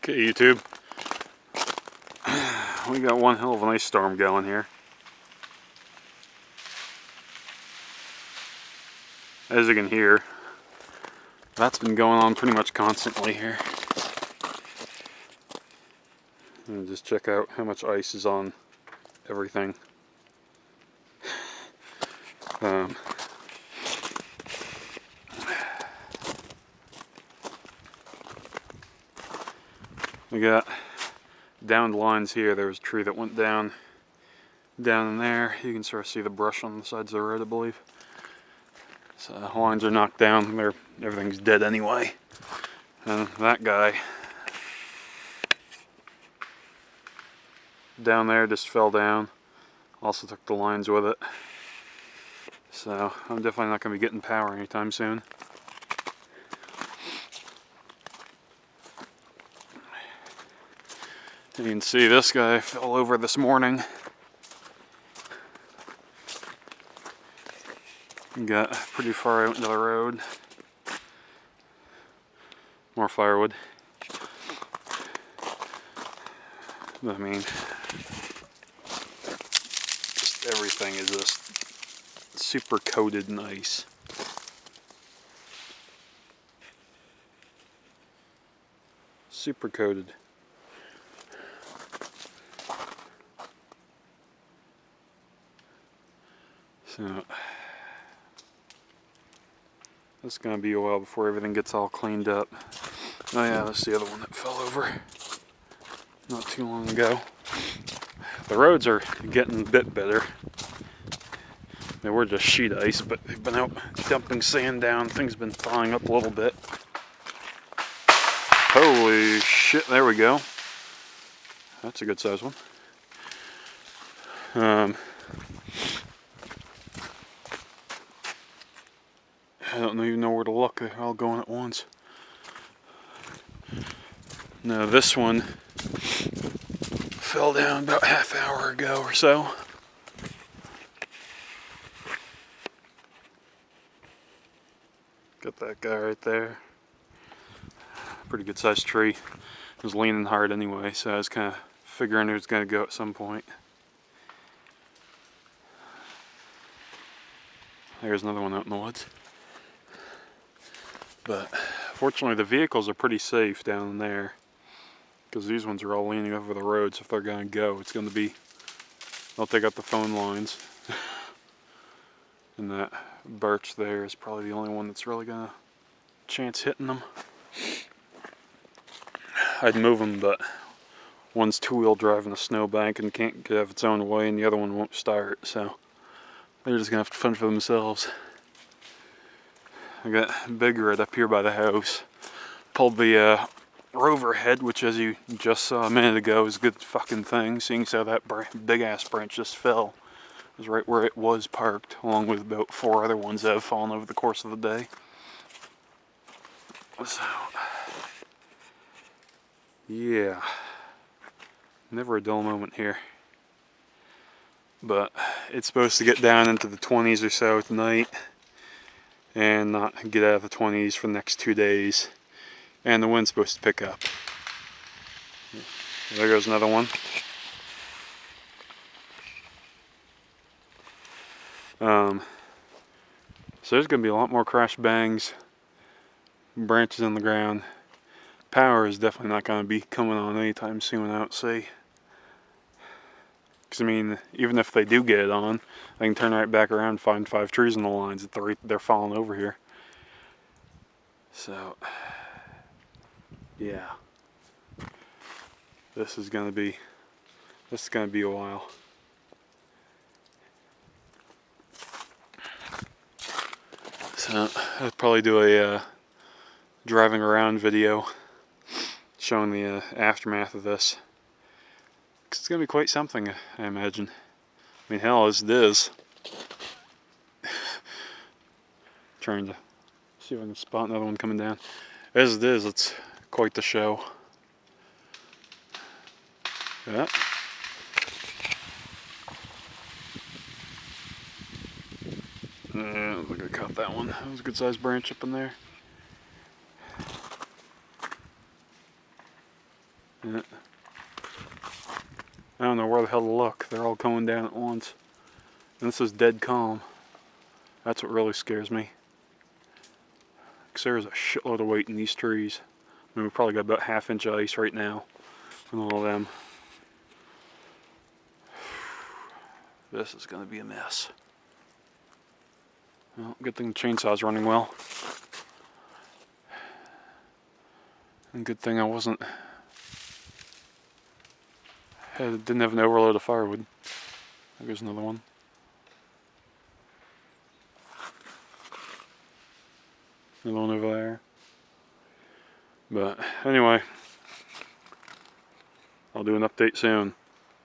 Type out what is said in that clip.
Okay, YouTube. We got one hell of an ice storm going here. As you can hear, that's been going on pretty much constantly here. And just check out how much ice is on everything. We got downed lines here. There was a tree that went down in there. You can sort of see the brush on the sides of the road, I believe. So the lines are knocked down. Everything's dead anyway. And that guy down there just fell down. Also took the lines with it. So I'm definitely not going to be getting power anytime soon. You can see this guy fell over this morning. Got pretty far out into the road. More firewood. I mean, just everything is just super coated in ice. Super coated. So it's gonna be a while before everything gets all cleaned up. Oh yeah, that's the other one that fell over not too long ago. The roads are getting a bit better. They were just sheet ice, but they've been out dumping sand down. Things have been thawing up a little bit. Holy shit, there we go. That's a good size one. I don't even know where to look. They're all going at once. Now this one fell down about half hour ago or so. Got that guy right there. Pretty good sized tree. It was leaning hard anyway, so I was kind of figuring it was going to go at some point. There's another one out in the woods. But fortunately the vehicles are pretty safe down there, because these ones are all leaning over the road, so if they're going to go, it's going to be, they'll take out the phone lines. And that birch there is probably the only one that's really going to chance hitting them. I'd move them, but one's two-wheel drive in a snowbank and can't get out of its own way, and the other one won't start, so they're just going to have to fend for themselves. I got Big Red up here by the house. Pulled the rover head, which as you just saw a minute ago is a good fucking thing, seeing as how that big ass branch just fell. It was right where it was parked, along with about 4 other ones that have fallen over the course of the day. So, yeah. Never a dull moment here. But it's supposed to get down into the 20s or so tonight, and not get out of the 20s for the next 2 days. And the wind's supposed to pick up. There goes another one. So there's going to be a lot more crash bangs, branches on the ground. Power is definitely not going to be coming on anytime soon, I don't see. Because I mean, even if they do get it on, they can turn right back around and find 5 trees in the lines that they're falling over here. So, yeah. This is going to be a while. So I'll probably do a driving around video showing the aftermath of this. 'Cause it's going to be quite something, I imagine. I mean, hell, as it is. Trying to see if I can spot another one coming down. As it is, it's quite the show. Yeah. I think I caught that one. That was a good sized branch up in there. Yeah. I don't know where the hell to look. They're all coming down at once. And this is dead calm. That's what really scares me. Because there's a shitload of weight in these trees. I mean, we probably got about ½ inch of ice right now from all of them. This is going to be a mess. Well, good thing the chainsaw's running well. And good thing I didn't have an overload of firewood. There's another one. Another one over there. But anyway, I'll do an update soon.